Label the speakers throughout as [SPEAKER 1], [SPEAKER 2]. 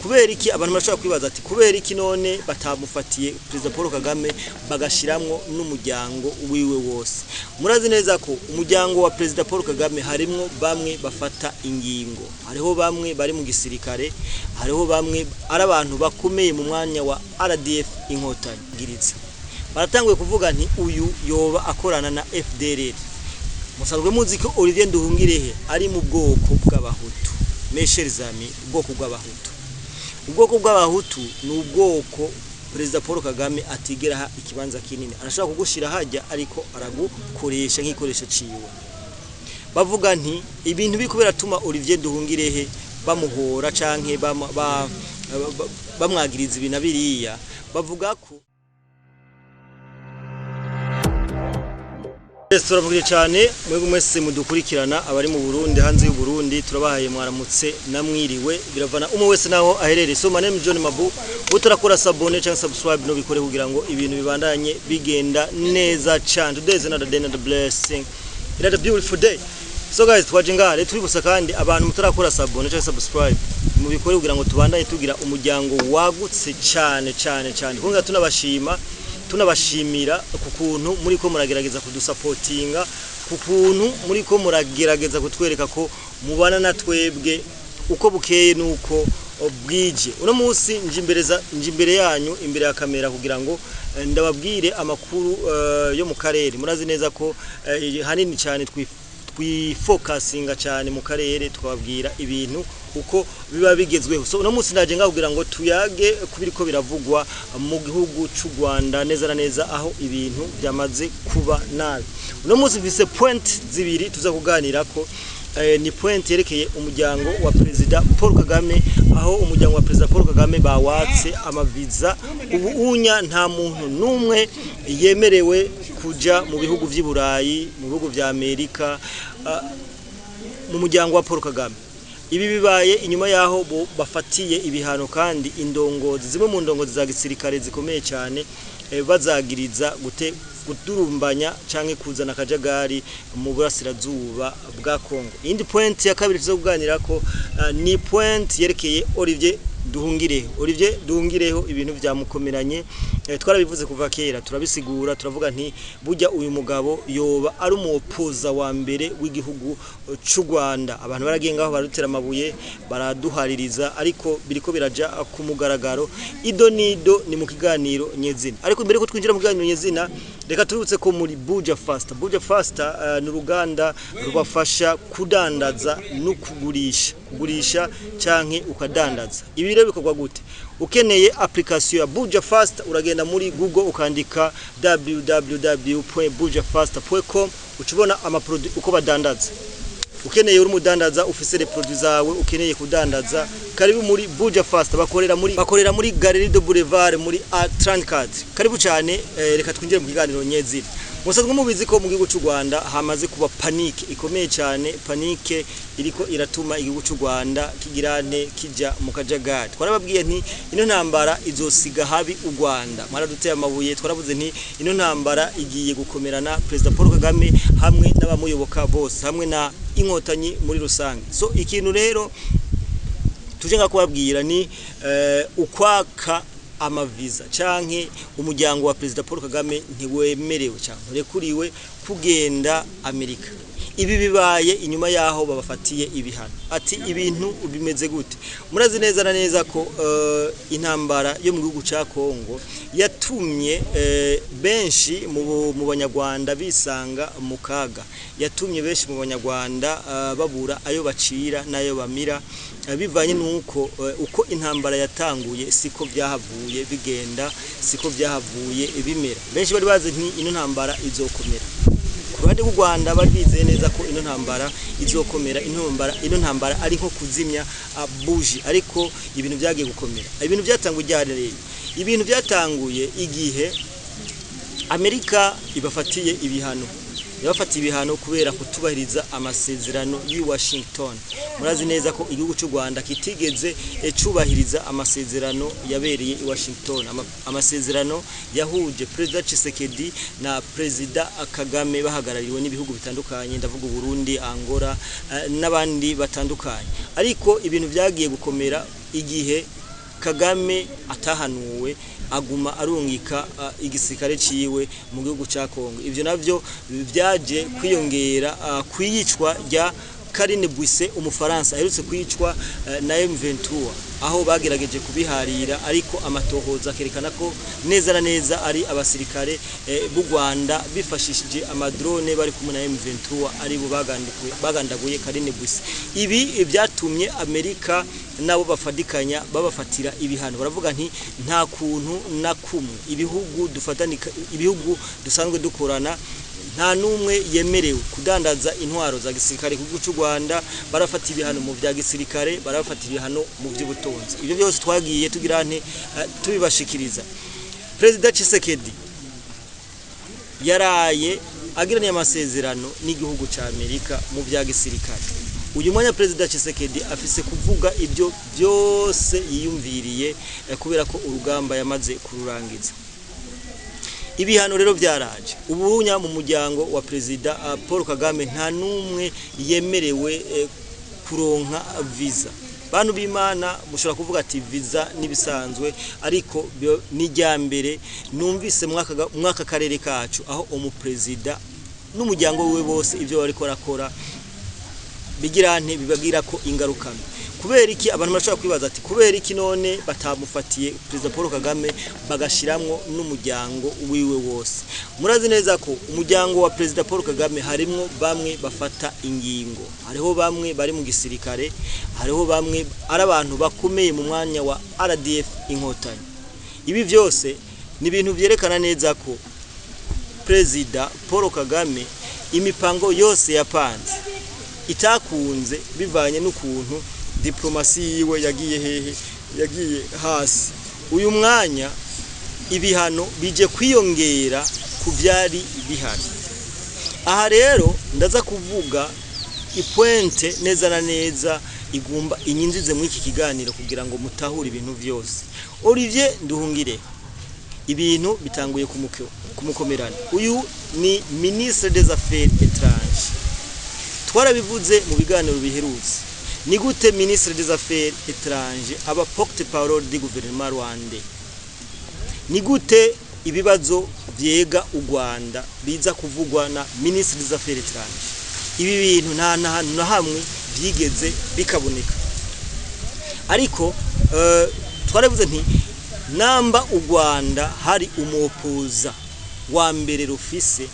[SPEAKER 1] kubera iki abantu bashobora kwibaza ati kubera iki none batamufatiye Perezida Paul Kagame bagashiramwo n'umuryango wiwe wose. Murazi neza ko umuryango wa Perezida Paul Kagame harimwo bamwe bafata ingingo, hariho bamwe bari mu gisirikare, hariho bamwe ari abantu bakomeye mu mwanya wa RDF Inkotanyi giritse. Baratanguye kuvuga nti uyu yoba akorana na FDLR. Musanzwe muzi ko Olivier Nduhungirehe ari mu bwoko bw'abahutu. Mesherizami ubwoko bw'abahutu. Ubwoko bw'abahutu ni ubwoko Perezida Paul Kagame atigera ikibanza kinini. Arashaka kugushira hajya ariko aragukoresha nk'ikoresho ciwe. Bavuga nti ibintu bikubera tuma Olivier Nduhungirehe bamuhora canke bamwagiriza ibintu biriya. Bavuga ko turavuga cyane mwebwe mwese mudukurikirana abari mu Burundi hanze y'u Burundi turabahaye mwaramutse namwiriwe biravana umwe wese naho aherereye. So my name is John Mabu, utarakora sabone cyangwa subscribe no bikore kugira ngo ibintu bibandanye bigenda neza cyane. Today is another day, another blessing, another beautiful day. So guys, twaje ngare turibusa kandi abantu mutarakora sabone cyangwa subscribe mu bikore kugira ngo tubandanye tugira umuryango wagutse cyane. Kunga tunabashimira ku kuntu muri ko muragerageza kudusapotinga, ku kuntu muri ko muragerageza kutwereka ko mubana na twebwe uko bukeye nuko bwije. Uno munsi nje imbere yanyu imbere ya kamera kugira ngo ndababwire amakuru yo mu karere. Murazi neza ko hanini cyane twifocusinga cyane mu karere twabwira ibintu uko biba bigezweho. So uno munsi naje ngakugira ngo tuyage kubiriko biravugwa mu gihugu cy'u Rwanda neza na neza aho ibintu byamaze kuba nabi. Uno munsi mfise point zibiri tuza kuganira ko ni point yerekeye umuryango wa Perezida Paul Kagame, aho umuryango wa Perezida Paul Kagame bawatse amaviza. Ubu unya nta muntu numwe yemerewe kuja mu bihugu by'i Burayi, mu bihugu vya Amerika, mu muryango wa Paul Kagame. Ibi bibaye inyuma yaho bafatiye ibihano kandi indongozi zimwe mu ndongozi za gisirikare zikomeye cyane bazagiriza guturumbanya canke kuzana akajagari mu burasirazuba bwa Kongo. Indi point ya kabiri tuzo kuganira ko ni point yerekeye Olivier Nduhungireho ibintu byamukomeranye. Twarabivuze kuva kera turabisigura turavuga nti burya uyu mugabo yoba ari umuopoza wa mbere w'igihugu cy'u Rwanda. Abantu baragengaho barutera amabuye baraduhaririza ariko biriko biraja ku mugaragaro. Ido nido ni mu kiganiro nyezina. Ariko mbere ko twinjira mu kiganiro nyezina reka turutse ko muri Buja Faster ni uruganda rubafasha kudandaza no kugurisha canke ukadandaza. Ibi rero bikorwa gute? Ukeneye application ya Buja Faster uragenda muri Google ukandika www.bujafaster.com ukibona amaproduct uko badandaza. Ukeneye uri mudandaza ufise le produits zawe ukeneye kudandaza karibu muri Buja Faster bakorera muri Galerie de Boulevard muri A34. Karibu cyane reka twinjire mu kiganiro nyezina. Musanzwe mubizi ko mu gihugu cy'u Rwanda hamaze kuba panique ikomeye cyane, panique iriko iratuma igihugu cy'u Rwanda kigirane kija mu kajagari. Twarababwiye nti ino ntambara izosiga habi u Rwanda. Maraduteye amabuye twaravuze nti ino ntambara igiye gukomerana Perezida Paul Kagame hamwe n'abamuyoboka bose hamwe na Inkotanyi muri rusange. So ikintu rero tuje ngakubabwira ni ukwaka amaviza canke umuryango wa Perezida Paul Kagame ntiwemerewe cyane rekuriwe kugenda Amerika. Ibi bibaye inyuma yaho babafatiye ibihano. Ati ibintu bimeze gute? Murazi neza na neza ko intambara yo mu gihugu ca Kongo yatumye benshi mu banyarwanda bisanga mu kaga. Yatumye benshi mu banyarwanda babura ayo bacira nayo bamira bivanye nuko uko intambara yatanguye siko byahavuye bigenda, siko byahavuye bimera. Benshi bari bazi nti ino ntambara izokomera. Kuruhande rw'u Rwanda babize neza ko ino ntambara izokomera, ino ntambara ari nko kuzimya buji, ariko ibintu byagiye gukomera. Ibintu byatanguye rero, ibintu byatanguye igihe Amerika ibafatiye ibihano. Yabafatiye ibihano kubera kutubahiriza amasezerano yi Washington. Murazi neza ko igihugu cy'u Rwanda kitigeze cubahiriza amasezerano yabereye i Washington. Amasezerano yahuje President Tshisekedi na President Kagame bahagarariwe n'ibihugu bitandukanye, ndavuga Burundi, Angola n'abandi batandukanye. Ariko ibintu byagiye gukomera igihe Kagame atahanuwe aguma arungika igisirikare ciwe mu gihugu ca Kongo. Ivyo navyo byaje kwiyongera kwiyicwa rya Karine Bwise umufaransa aherutse kwicwa na M23 aho bagerageje kubiharira, ariko amatohoza akerekana ko neza na neza ari abasirikare b'u Rwanda bifashishije amadrone bari kumwe na M23 ari bo bagandaguye Karine Bwise. Ibi byatumye Amerika nabo bafadikanya babafatira ibihano, baravuga nti nta kuntu na kumwe ibihugu dusanzwe dukorana nta numwe yemerewe kudandaza intwaro za gisirikare ku gihugu cy'u Rwanda. Barafata ibihano mu bya gisirikare, barafata ibihano mu by'ubutunzi. Ibyo byose twagiye tugira nte tubibashikiriza. President Tshisekedi yaraye agiranye amasezerano n'igihugu cya Amerika mu bya gisirikare. Uyu mwanya President Tshisekedi afise kuvuga ibyo byose yiyumviriye kubera ko urugamba yamaze kururangiza. Ibihano rero byaraje ubunya mu muryango wa President Paul Kagame nta numwe yemerewe kuronka visa. Bantu b'Imana mushobora kuvuga ati visa nibisanzwe, ariko ni ryambere numvise mwaka karere kacu aho umupresident n'umuryango we bose ivyo bari korakora bigirante bibagira ko ingaruka. Kubera iki abantu bashobora kwibaza ati kubera iki none batamufatiye President Paul Kagame bagashiramwo n'umuryango wiwe wose? Murazi neza ko umuryango wa President Paul Kagame harimwo bamwe bafata ingingo, hariho bamwe bari mu gisirikare, hariho bamwe ari abantu bakomeye mu mwanya wa RDF Inkotanyi. Ibi byose ni ibintu byerekana neza ko President Paul Kagame imipango yose yapanze itakunze bivanye n'ukuntu diplomasi yiwe yagiye hasi. Uyu mwanya ibihano bije kwiyongera ku byari bihari. Aha rero ndaza kuvuga ipointe neza na neza igumba inyinzize muri iki kiganiro kugira ngo mutahure ibintu byose. Olivier Nduhungire ibintu bitanguye kumukomerana. Uyu ni Ministre des Affaires étrangères. Twarabivuze mu biganiro biherutse. Ni gute Ministre des Affaires étrangères aba porte-parole du gouvernement rwandais? Ni gute ibibazo byega u Rwanda biza kuvugwa na Ministre des Affaires étrangères? Ibi bintu nta na hamwe byigeze bikaboneka. Ariko twaravuze nti namba u Rwanda hari umuopoza wa mbere rufise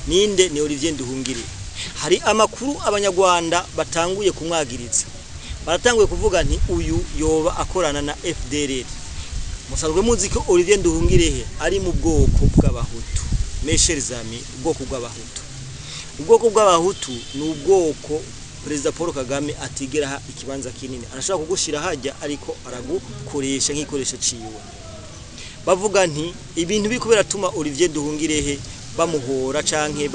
[SPEAKER 1] ninde? Ni Olivier Nduhungire. Hari amakuru abanyarwanda batanguye kumwagiriza, baratanguye kuvuga nti uyu yoba akorana na FDLR. Musanzwe muzi ko Olivier Nduhungire ari mu bwoko bw'abahutu. Mesherizami ubwoko bw'abahutu. Ubwoko bw'abahutu ni ubwoko President Paul Kagame atigera ikibanza kinini. Arashaka kugushira hajya ariko aragukoresha nk'ikoresho ciwe. Bavuga nti ibintu bikubera tuma Olivier Nduhungire bamuhora canke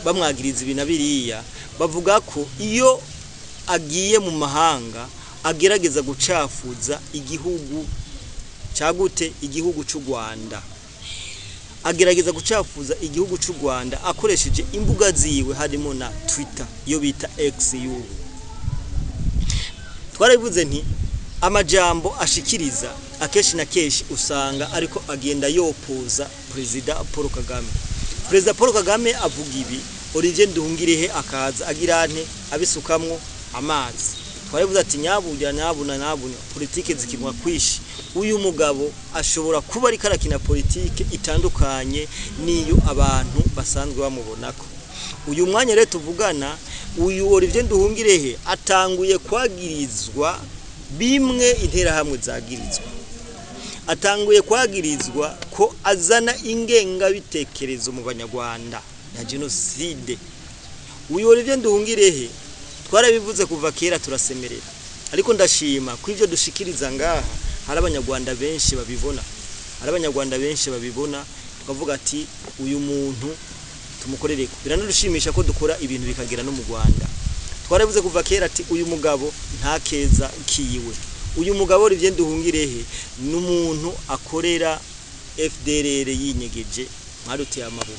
[SPEAKER 1] bamwagiriza ibintu biriya. Bavuga ko iyo agiye mu mahanga agerageza gucafuza igihugu cagute igihugu cy'u Rwanda, agerageza gucafuza igihugu cy'u Rwanda akoresheje imbuga ziwe harimo na Twitter iyo bita X y'ubu. Twarabivuze nti amajambo ashikiriza akeshi na keshi usanga ariko agenda yopoza President Paul Kagame. President Paul Kagame avuga ibi, Olivier Nduhungire akaza agirante abisukamwo amazi. Twaravuze ati nyabuna politike zikinwa kwishi. Uyu mugabo ashobora kuba ari karakina politike itandukanye niyo abantu basanzwe bamubonako. Uyu mwanya rero tuvugana, uyu Olivier Nduhungire atanguye kwagirizwa bimwe intera hamwe zagirizwa. Atanguye kwagirizwa ko azana ingenga bitekerezo mu banyarwanda na genocide. Uyu Olivier Nduhungire twarabivuze kuva kera turasemerera, ariko ndashima ko ivyo dushikiriza ngaha hari abanyarwanda benshi babibona, tukavuga ati uyu muntu tumukorereko. Biranadushimisha ko dukora ibintu bikagera no mu Rwanda. Twarabivuze kuva kera ati uyu mugabo nta keza kiwe. Uyu mugabo Olivier Nduhungire n'umuntu akorera FDLR yinyegeje mwaruteye amaboko.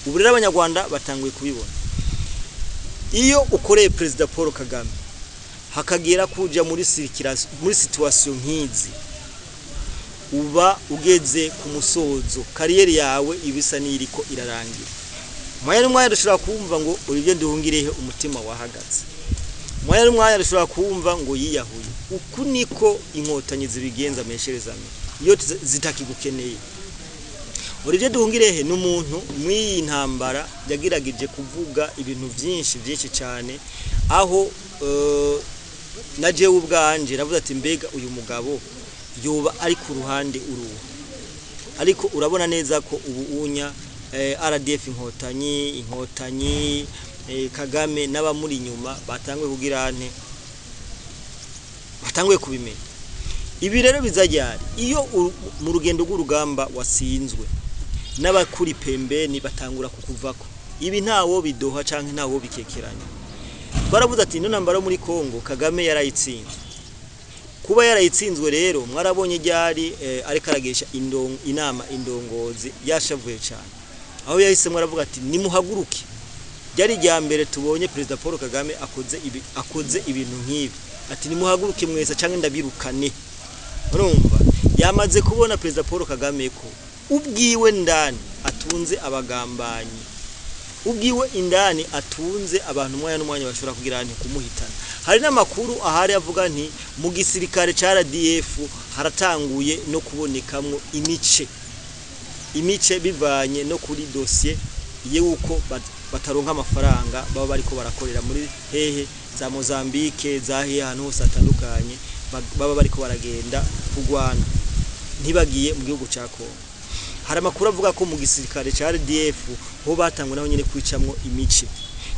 [SPEAKER 1] Ubu rero abanyarwanda batanguye kubibona. Iyo ukoreye President Paul Kagame hakagera kuja muri situation nk'izi uba ugeze ku musozo kariyeri yawe ibisa niriko irarangira. Mwanya dushobora kumva ngo Olivier Nduhungirehe umutima wahagaze. Mwanya dushobora kumva ngo yiyahuye. Uku niko inkotanyi zibigenza mesherezame iyo zitakigukeneye. Olivier Nduhungirehe n'umuntu mwiyi ntambara yagiragije kuvuga ibintu byinshi cyane aho naje ubwanje navuze ati mbega uyu mugabo yoba ari ku ruhande uruhu, ariko urabona neza ko ubu unya RDF inkotanyi Kagame n'abamuri inyuma batanguye kugirane batanguye kubimenya. Ibi rero bizajyari iyo mu rugendo rw'urugamba wasinzwe n'abakuri pembeni batangura kukuvako, ibi ntawo bidoha canke ntawo bikekeranya. Baravuze ati no ntambara muri Kongo Kagame yarayitsinze. Kuba yarayitsinzwe rero mwarabonye ryari ariko aragesha inama indongozi yashavuye cyane, aho yahise mwaravuga ati nimuhaguruke. Ryari rya mbere tubonye Perezida Paul Kagame akoze ibintu nk'ibi, ati nimuhaguruke mwese canke ndabirukane. Urumva yamaze kubona Perezida Paul Kagame ko ubwiwe ndani atunze abagambanyi, ubwiwe indani atunze abantu mwanya bashobora kugirana kumuhitana. Hari n'amakuru ahari avuga nti mu gisirikare ca RDF haratanguye no kubonekamwo imice bivanye no kuri dossier yuko bataronka amafaranga baba bariko barakorera muri hehe za Mozambique za hehe ahantu hose atandukanye baba bariko baragenda kugwana ntibagiye mu gihugu ca Kongo. Hari amakuru avuga ko mu gisirikare ca RDF ho batangwa naho nyene kwicamwo imice.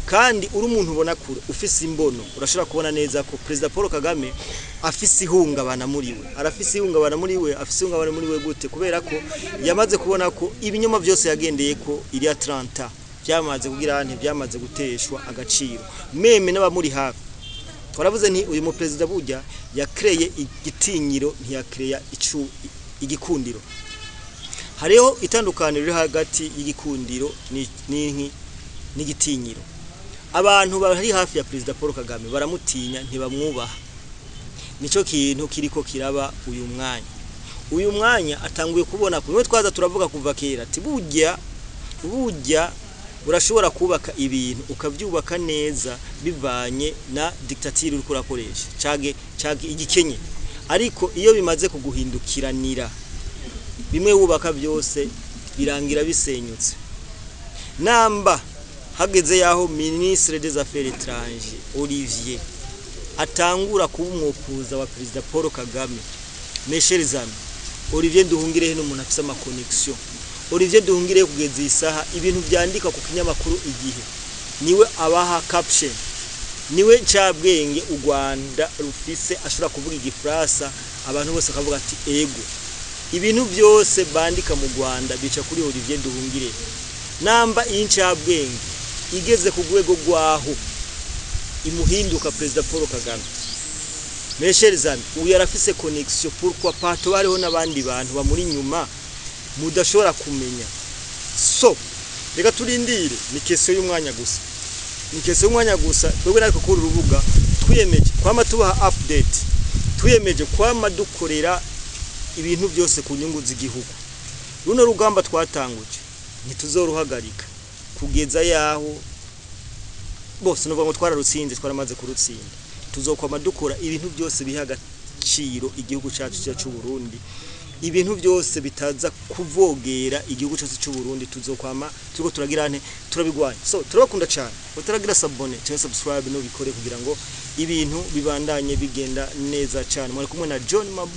[SPEAKER 1] Kandi uri umuntu ubona kure ufise imbono urashobora kubona neza ko Perezida Paul Kagame afise ihungabana muri we, afise ihungabana muri we gute? Kubera ko yamaze kubona ko ibinyoma byose yagendeye ko iri ya 30 byamaze kugira byamaze guteshwa agaciro meme n'abamuri hafi. Twaravuze nti uyu mu president burya yakreye igitinyiro ntiyakreya igikundiro. Hariho itandukaniro riri hagati y'igikundiro n'igitinyiro. Abantu bari hafi ya Perezida Paul Kagame baramutinya ntibamwubaha. Nico kintu kiriko kiraba uyu mwanya atanguye kubona kumwe twaza turavuga kuva kera ati burya urashobora kubaka ibintu ukavyubaka neza bivanye na dictature uri kurakoresha cage igikenye, ariko iyo bimaze kuguhindukiranira bimwe wubaka byose birangira bisenyutse. Namba hageze yaho Ministre des Affaires étrangères Olivier atangura kubumwokuza wa Perezida Paul Kagame, mesherizame Olivier Nduhungirehe n'umuntu afise ama connection. Olivier Nduhungirehe kugeza isaha ibintu byandika ku kinyamakuru Igihe niwe abaha caption, niwe ncabwenge u Rwanda rufise ashobora kuvuga igifaransa abantu bose akavuga ati ego. Ibintu byose bandika mu Rwanda bica kuri Olivier Nduhungirehe. Namba incabwenge igeze ku rwego rwaho imuhinduka Perezida Paul Kagame, mesherizame uyu yarafise connection pourquoi pato bariho n'abandi bantu bamuri nyuma mudashobora kumenya. So reka turindire, ni question y'umwanya gusa, twebwe natwe kuri urubuga twiyemeje kwama tubaha update, twiyemeje kwama dukorera ibintu byose ku nyungu z'igihugu. Runo rugamba twatanguje ntituzoruhagarika kugeza yaho bose nuvuga ngo twararutsinze, twaramaze kurutsinda. Tuzokwama dukora ibintu byose biha agaciro igihugu cyacu cy'u Burundi, ibintu byose bitaza kuvogera igihugu cyacu cy'u Burundi. Tuzokwama turiko turagirane turabigwanya. So turabakunda cyane, utaragira sabone cyangwa subscribe no bikore kugira ngo ibintu bibandanye bigenda neza cyane. Mwari kumwe na John Mabu.